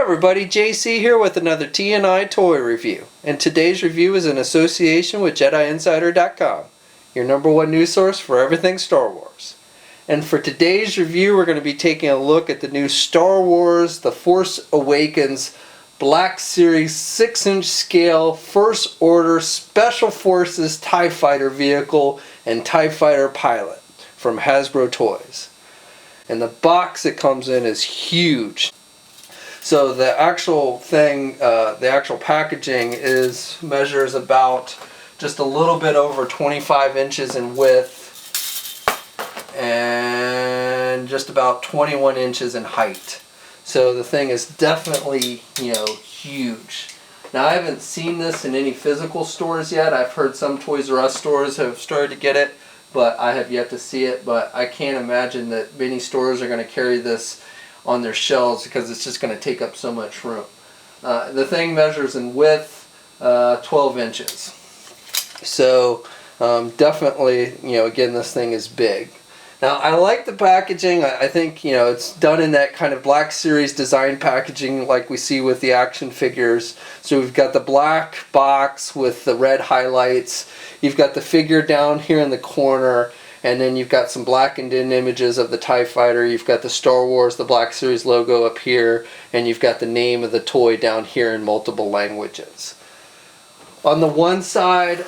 everybody, JC here with another T&I toy review. And today's review is in association with JediInsider.com, your #1 news source for everything Star Wars. And for today's review, we're going to be taking a look at the new Star Wars The Force Awakens Black Series 6-inch scale First Order Special Forces TIE Fighter vehicle and TIE Fighter pilot from Hasbro Toys. And the box it comes in is huge. So the actual thing, the actual packaging measures about just a little bit over 25 inches in width and just about 21 inches in height. So the thing is definitely, huge. Now I haven't seen this in any physical stores yet. I've heard some Toys R Us stores have started to get it, but I have yet to see it. But I can't imagine that many stores are going to carry this on their shelves because it's just going to take up so much room. The thing measures in width 12 inches. So definitely, again, this thing is big. Now I like the packaging. I think it's done in that kind of Black Series design packaging like we see with the action figures. So we've got the black box with the red highlights. You've got the figure down here in the corner. And then you've got some blackened in images of the TIE Fighter. You've got the Star Wars, the Black Series logo up here. And you've got the name of the toy down here in multiple languages. On the one side,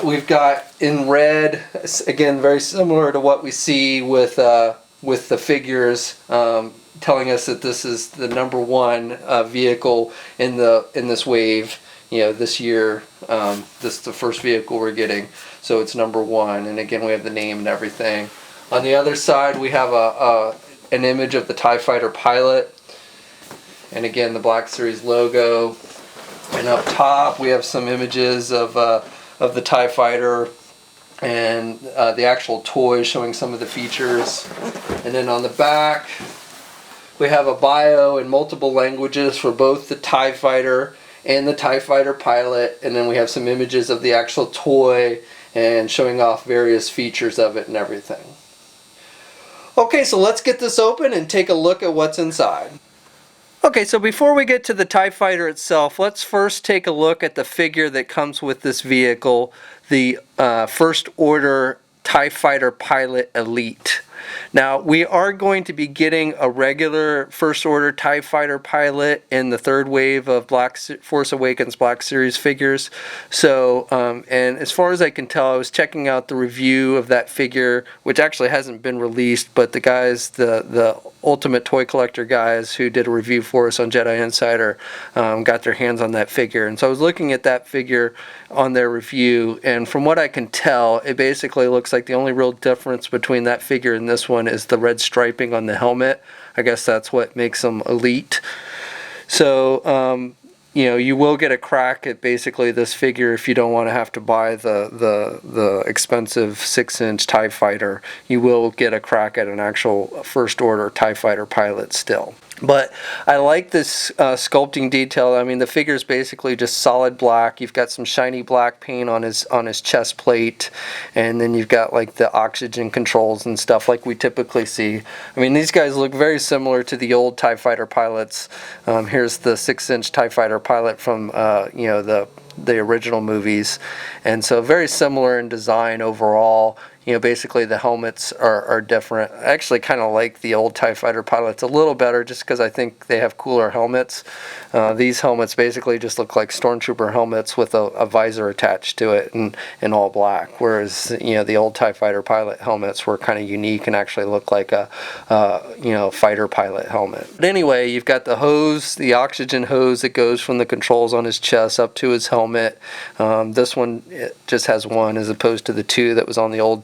we've got in red, again, very similar to what we see with the figures, telling us that this is the #1 vehicle in this wave. This year, this is the first vehicle we're getting, so it's #1, and again we have the name and everything. On the other side we have an image of the TIE Fighter pilot, and again the Black Series logo, and up top we have some images of the TIE Fighter and the actual toy showing some of the features. And then on the back we have a bio in multiple languages for both the TIE Fighter and the TIE Fighter pilot, and then we have some images of the actual toy and showing off various features of it and everything. Okay, so let's get this open and take a look at what's inside. Okay, so before we get to the TIE Fighter itself, let's first take a look at the figure that comes with this vehicle, the First Order TIE Fighter Pilot Elite. Now, we are going to be getting a regular First Order TIE Fighter pilot in the third wave of Force Awakens Black Series figures. So, and as far as I can tell, I was checking out the review of that figure, which actually hasn't been released, but the guys, the Ultimate Toy Collector guys who did a review for us on Jedi Insider, got their hands on that figure. And so I was looking at that figure on their review, and from what I can tell, it basically looks like the only real difference between that figure and this one is the red striping on the helmet. I guess that's what makes them elite. So you will get a crack at basically this figure if you don't want to have to buy the expensive 6-inch TIE Fighter. You will get a crack at an actual First Order TIE Fighter pilot still. But I like this sculpting detail. I mean, the figure is basically just solid black. You've got some shiny black paint on his chest plate, and then you've got like the oxygen controls and stuff like we typically see. I mean, these guys look very similar to the old TIE Fighter pilots. Here's the 6-inch TIE Fighter pilot from the original movies, and so very similar in design overall. Basically the helmets are different. I actually kind of like the old TIE Fighter pilots a little better just because I think they have cooler helmets. These helmets basically just look like Stormtrooper helmets with a visor attached to it and in all black, whereas the old TIE Fighter pilot helmets were kind of unique and actually look like a fighter pilot helmet. But anyway, you've got the hose, the oxygen hose that goes from the controls on his chest up to his helmet. This one just has one as opposed to the two that was on the old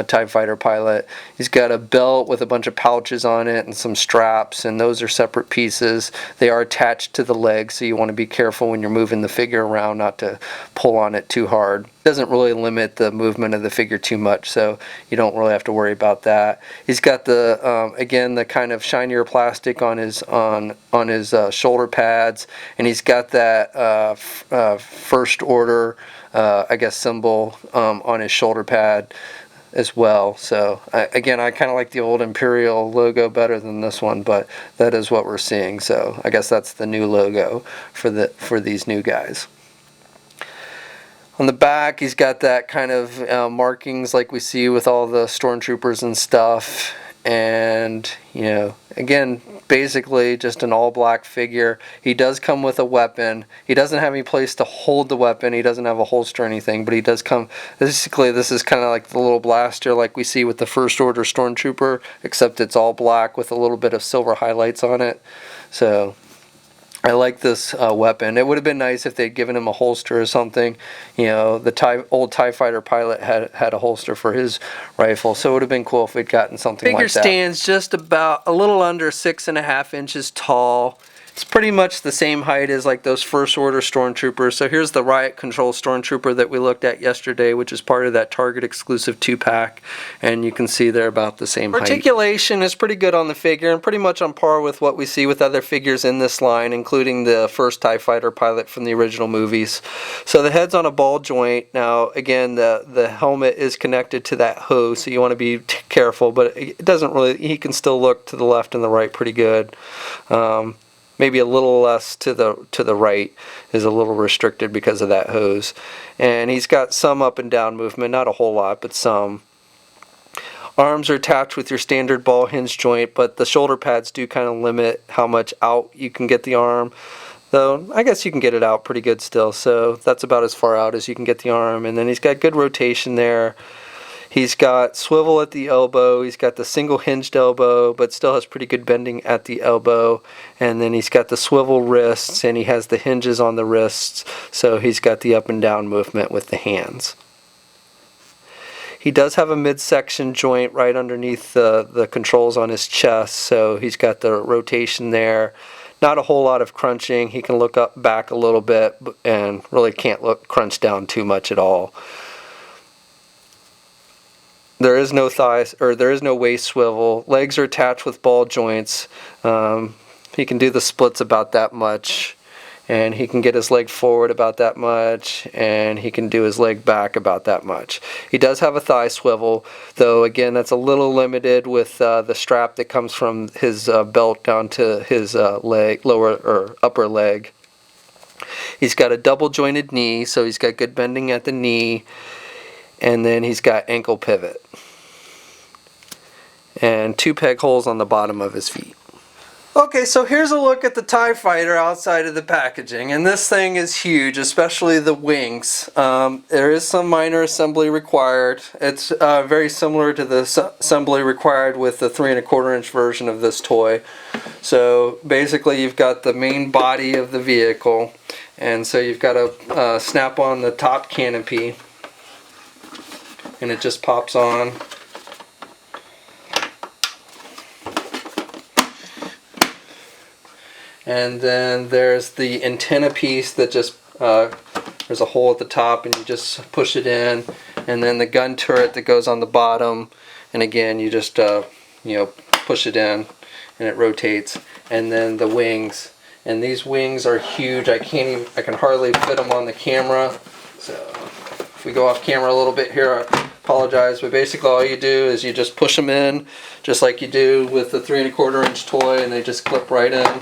TIE Fighter pilot. He's got a belt with a bunch of pouches on it and some straps, and those are separate pieces. They are attached to the legs, so you want to be careful when you're moving the figure around not to pull on it too hard. It doesn't really limit the movement of the figure too much, so you don't really have to worry about that. He's got the again the kind of shinier plastic on his shoulder pads, and he's got that First Order I guess symbol on his shoulder pad. as well. So again, I kind of like the old Imperial logo better than this one, but that is what we're seeing. So I guess that's the new logo for these new guys. On the back, he's got that kind of markings like we see with all the stormtroopers and stuff. And, you know, again, basically just an all-black figure. He does come with a weapon. He doesn't have any place to hold the weapon. He doesn't have a holster or anything, but he does come. Basically, this is kind of like the little blaster like we see with the First Order Stormtrooper, except it's all black with a little bit of silver highlights on it. So I like this weapon. It would have been nice if they'd given him a holster or something. You know, the old TIE fighter pilot had a holster for his rifle, so it would have been cool if we'd gotten something like that. Figure stands just about a little under 6.5 inches tall. It's pretty much the same height as like those First Order Stormtroopers. So here's the Riot Control Stormtrooper that we looked at yesterday, which is part of that Target exclusive 2-pack, and you can see they're about the same height. Articulation is pretty good on the figure and pretty much on par with what we see with other figures in this line, including the first TIE fighter pilot from the original movies. So the head's on a ball joint. Now again, the helmet is connected to that hose, so you want to be careful, but it doesn't really, he can still look to the left and the right pretty good. Maybe a little less to the right is a little restricted because of that hose. And he's got some up and down movement, not a whole lot, but some. Arms are attached with your standard ball hinge joint, but the shoulder pads do kind of limit how much out you can get the arm. Though, I guess you can get it out pretty good still, so that's about as far out as you can get the arm. And then he's got good rotation there. He's got swivel at the elbow, he's got the single hinged elbow, but still has pretty good bending at the elbow. And then he's got the swivel wrists, and he has the hinges on the wrists, so he's got the up and down movement with the hands. He does have a midsection joint right underneath the controls on his chest, so he's got the rotation there. Not a whole lot of crunching. He can look up back a little bit and really can't crunch down too much at all. There is no thighs, or there is no waist swivel. Legs are attached with ball joints. He can do the splits about that much, and he can get his leg forward about that much, and he can do his leg back about that much. He does have a thigh swivel, though again that's a little limited with the strap that comes from his belt down to his leg, lower or upper leg. He's got a double jointed knee, so he's got good bending at the knee. And then he's got ankle pivot and 2 peg holes on the bottom of his feet. Okay, so here's a look at the TIE fighter outside of the packaging, and this thing is huge, especially the wings. There is some minor assembly required. It's very similar to the assembly required with the 3¼ inch version of this toy. So basically you've got the main body of the vehicle, and so you've got to snap on the top canopy, and it just pops on. And then there's the antenna piece that just, there's a hole at the top and you just push it in. And then the gun turret that goes on the bottom, and again you just push it in and it rotates. And then the wings, and these wings are huge. I can hardly fit them on the camera. So if we go off camera a little bit here, I apologize, but basically all you do is you just push them in just like you do with the 3¼ inch toy, and they just clip right in.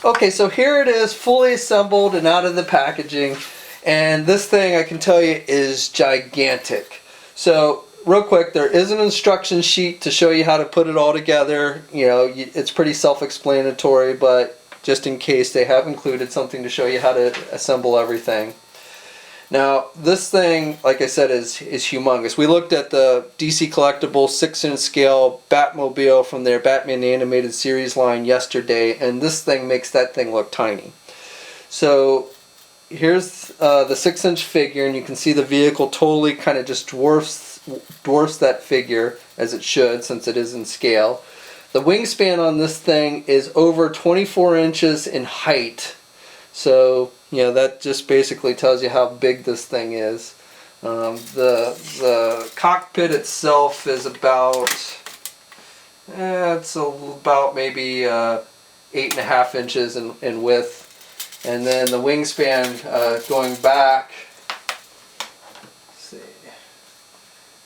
Okay, so here it is fully assembled and out of the packaging, and this thing I can tell you is gigantic. So real quick, there is an instruction sheet to show you how to put it all together. You know, it's pretty self-explanatory, but just in case, they have included something to show you how to assemble everything. Now, this thing, like I said, is humongous. We looked at the DC Collectibles 6-inch scale Batmobile from their Batman the Animated Series line yesterday, and this thing makes that thing look tiny. So here's the 6-inch figure, and you can see the vehicle totally kind of just dwarfs that figure, as it should, since it is in scale. The wingspan on this thing is over 24 inches in height. So, you know, that just basically tells you how big this thing is. The cockpit itself is about, it's about maybe 8.5 inches in width. And then the wingspan going back, let's see,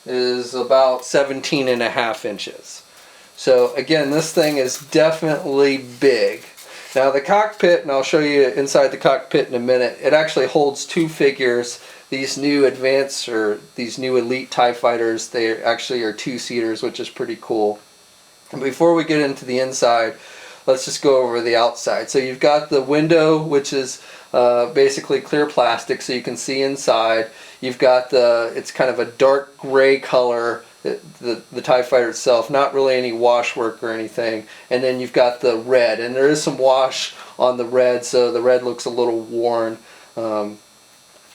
is about 17.5 inches. So again, this thing is definitely big. Now the cockpit, and I'll show you inside the cockpit in a minute, it actually holds 2 figures. These new advanced, or these new elite TIE fighters, they actually are 2-seaters, which is pretty cool. And before we get into the inside, let's just go over the outside. So you've got the window, which is basically clear plastic so you can see inside. You've got it's kind of a dark gray color, the TIE fighter itself, not really any wash work or anything. And then you've got the red, and there is some wash on the red, so the red looks a little worn.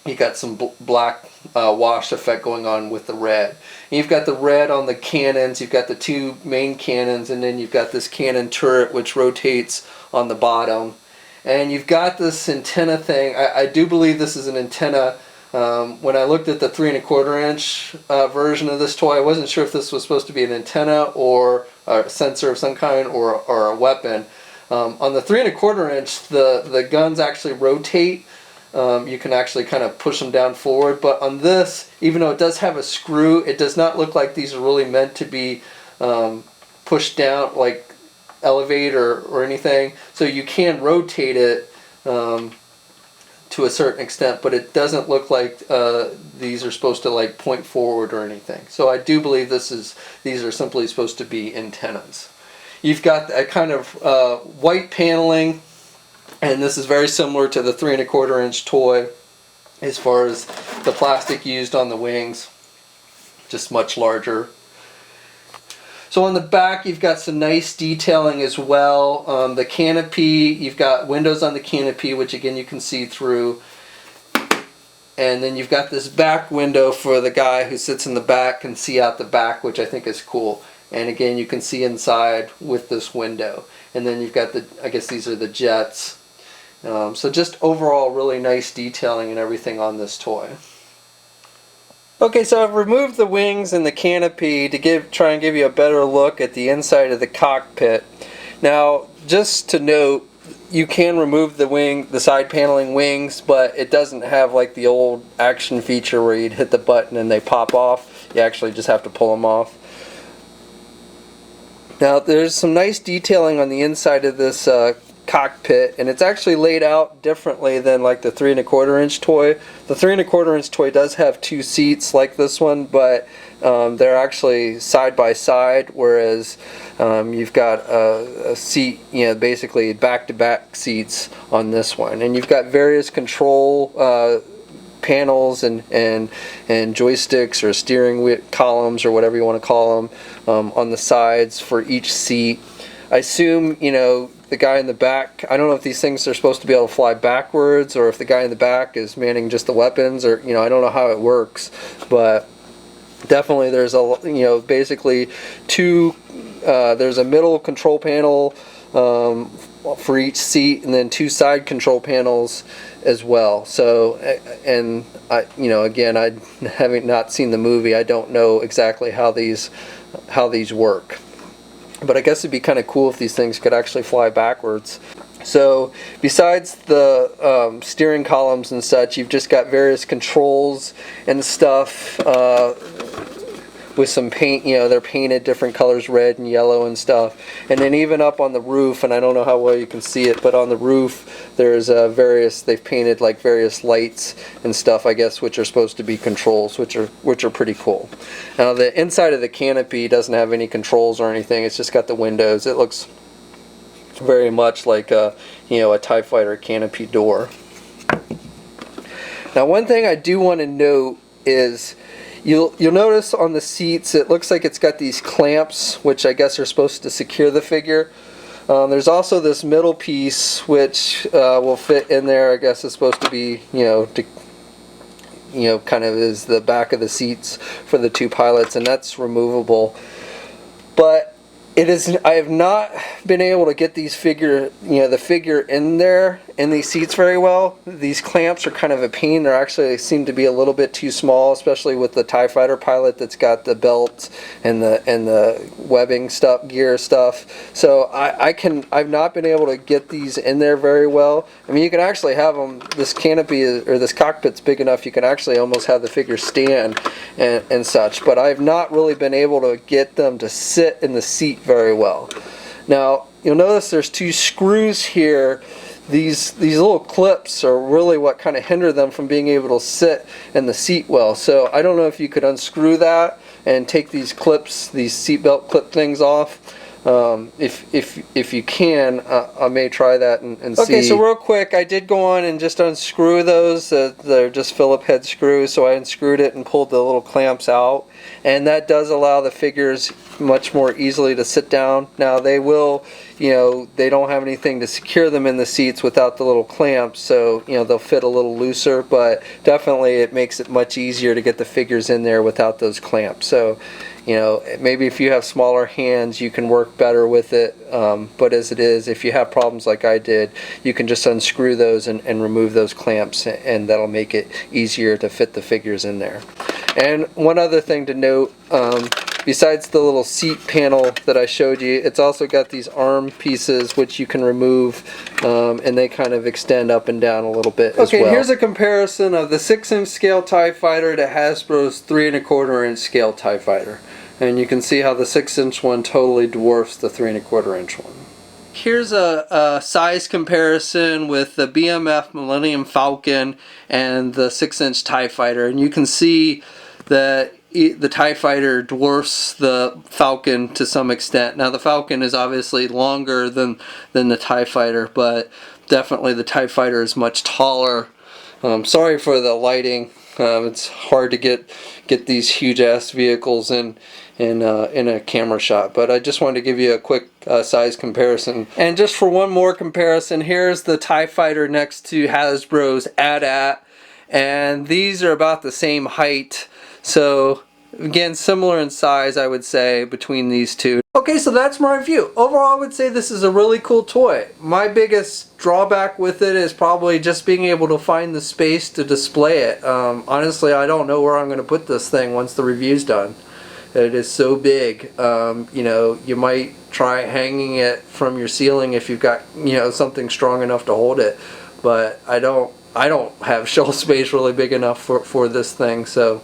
You got some black wash effect going on with the red. And you've got the red on the cannons, you've got the 2 main cannons, and then you've got this cannon turret which rotates on the bottom. And you've got this antenna thing. I do believe this is an antenna. When I looked at the 3¼ inch version of this toy, I wasn't sure if this was supposed to be an antenna or a sensor of some kind, or a weapon. On the 3¼ inch, the guns actually rotate. You can actually kind of push them down forward, but on this, even though it does have a screw, it does not look like these are really meant to be pushed down, like elevate or anything. So you can rotate it to a certain extent, but it doesn't look like these are supposed to like point forward or anything. So I do believe these are simply supposed to be antennas. You've got a kind of white paneling, and this is very similar to the 3¼ inch toy as far as the plastic used on the wings, just much larger. So on the back, you've got some nice detailing as well. The canopy, you've got windows on the canopy, which again you can see through. And then you've got this back window for the guy who sits in the back and see out the back, which I think is cool. And again, you can see inside with this window. And then you've got I guess these are the jets. So just overall really nice detailing and everything on this toy. Okay, so I've removed the wings and the canopy to try and give you a better look at the inside of the cockpit. Now, just to note, you can remove the side paneling wings, but it doesn't have like the old action feature where you'd hit the button and they pop off. You actually just have to pull them off. Now, there's some nice detailing on the inside of this cockpit, and it's actually laid out differently than like the 3¼ inch toy. The 3¼ inch toy does have 2 seats like this one, but they're actually side by side, whereas you've got a seat, basically back-to-back seats on this one. And you've got various control panels and joysticks or steering columns or whatever you want to call them on the sides for each seat. I assume, the guy in the back, I don't know if these things are supposed to be able to fly backwards, or if the guy in the back is manning just the weapons, or I don't know how it works, but definitely there's basically 2 there's a middle control panel for each seat, and then 2 side control panels as well. So, and again, having not seen the movie, I don't know exactly how these work. But I guess it'd be kind of cool if these things could actually fly backwards. So besides the steering columns and such, you've just got various controls and stuff with some paint. They're painted different colors, red and yellow and stuff. And then even up on the roof, and I don't know how well you can see it, but on the roof there's they've painted like various lights and stuff, I guess, which are supposed to be controls, which are pretty cool. Now the inside of the canopy doesn't have any controls or anything. It's just got the windows. It looks very much like a TIE fighter canopy door. Now one thing I do want to note is you'll notice on the seats it looks like it's got these clamps, which I guess are supposed to secure the figure. There's also this middle piece which will fit in there. I guess it's supposed to be kind of is the back of the seats for the 2 pilots, and that's removable. But I have not been able to get the figure in there in these seats very well. These clamps are kind of a pain. They actually seem to be a little bit too small, especially with the TIE Fighter pilot that's got the belt and the webbing stuff, gear stuff. So I've not been able to get these in there very well. I mean, you can actually have them, this canopy or this cockpit's big enough you can actually almost have the figure stand and such, but I've not really been able to get them to sit in the seat very well. Now, you'll notice there's two screws here. These little clips are really what kind of hinder them from being able to sit in the seat well. So I don't know if you could unscrew that and take these clips, these seatbelt clip things off. If you can, I may try that and see. Okay, so real quick, I did go on and just unscrew those. They're just Phillip head screws, so I unscrewed it and pulled the little clamps out, and that does allow the figures much more easily to sit down. Now they will, they don't have anything to secure them in the seats without the little clamps, so they'll fit a little looser, but definitely it makes it much easier to get the figures in there without those clamps. So maybe if you have smaller hands you can work better with it, but as it is, if you have problems like I did, you can just unscrew those and remove those clamps, and that'll make it easier to fit the figures in there. And one other thing to note, besides the little seat panel that I showed you, it's also got these arm pieces which you can remove, and they kind of extend up and down a little bit as well. Okay, here's a comparison of the 6-inch scale TIE Fighter to Hasbro's 3 1/4-inch scale TIE Fighter. And you can see how the 6-inch one totally dwarfs the 3 1/4-inch one. Here's a size comparison with the BMF Millennium Falcon and the 6-inch TIE Fighter, and you can see that the TIE Fighter dwarfs the Falcon to some extent. Now the Falcon is obviously longer than the TIE Fighter, but definitely the TIE Fighter is much taller. Sorry for the lighting. It's hard to get these huge ass vehicles in a camera shot, but I just wanted to give you a quick size comparison. And just for one more comparison, here's the TIE Fighter next to Hasbro's AT-AT, and these are about the same height. So again, similar in size, I would say, between these two. Okay, so that's my review. Overall, I would say this is a really cool toy. My biggest drawback with it is probably just being able to find the space to display it. Honestly, I don't know where I'm going to put this thing once the review's done. It is so big. You might try hanging it from your ceiling if you've got something strong enough to hold it, but I don't have shelf space really big enough for this thing, so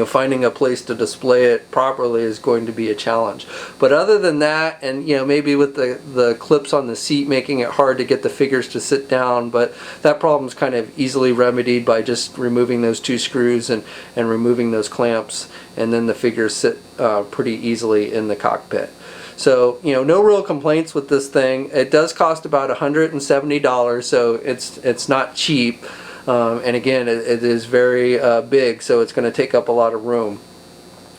finding a place to display it properly is going to be a challenge. But other than that, and maybe with the clips on the seat making it hard to get the figures to sit down, but that problem's kind of easily remedied by just removing those two screws and removing those clamps, and then the figures sit pretty easily in the cockpit. So no real complaints with this thing. It does cost about $170, so it's not cheap. And again, it is very big, so it's going to take up a lot of room.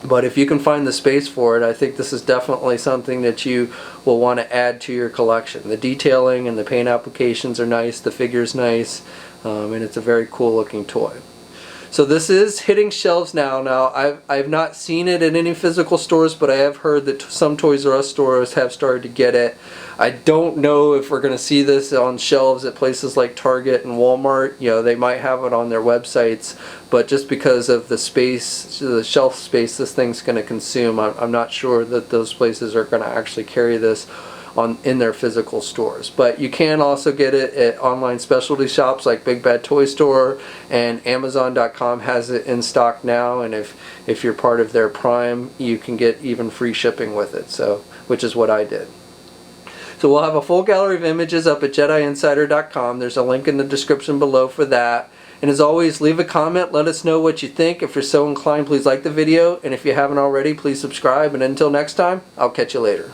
But if you can find the space for it, I think this is definitely something that you will want to add to your collection. The detailing and the paint applications are nice, the figure's nice, and it's a very cool looking toy. So this is hitting shelves now. I've not seen it in any physical stores, but I have heard that some Toys R Us stores have started to get it. I don't know if we're going to see this on shelves at places like Target and Walmart. They might have it on their websites, but just because of the space, the shelf space this thing's going to consume, I'm not sure that those places are going to actually carry this in their physical stores. But you can also get it at online specialty shops like Big Bad Toy Store, and Amazon.com has it in stock now, and if you're part of their Prime, you can get even free shipping with it, so which is what I did. So we'll have a full gallery of images up at JediInsider.com. There's a link in the description below for that. And as always, leave a comment, let us know what you think. If you're so inclined, please like the video, and if you haven't already, please subscribe, and until next time, I'll catch you later.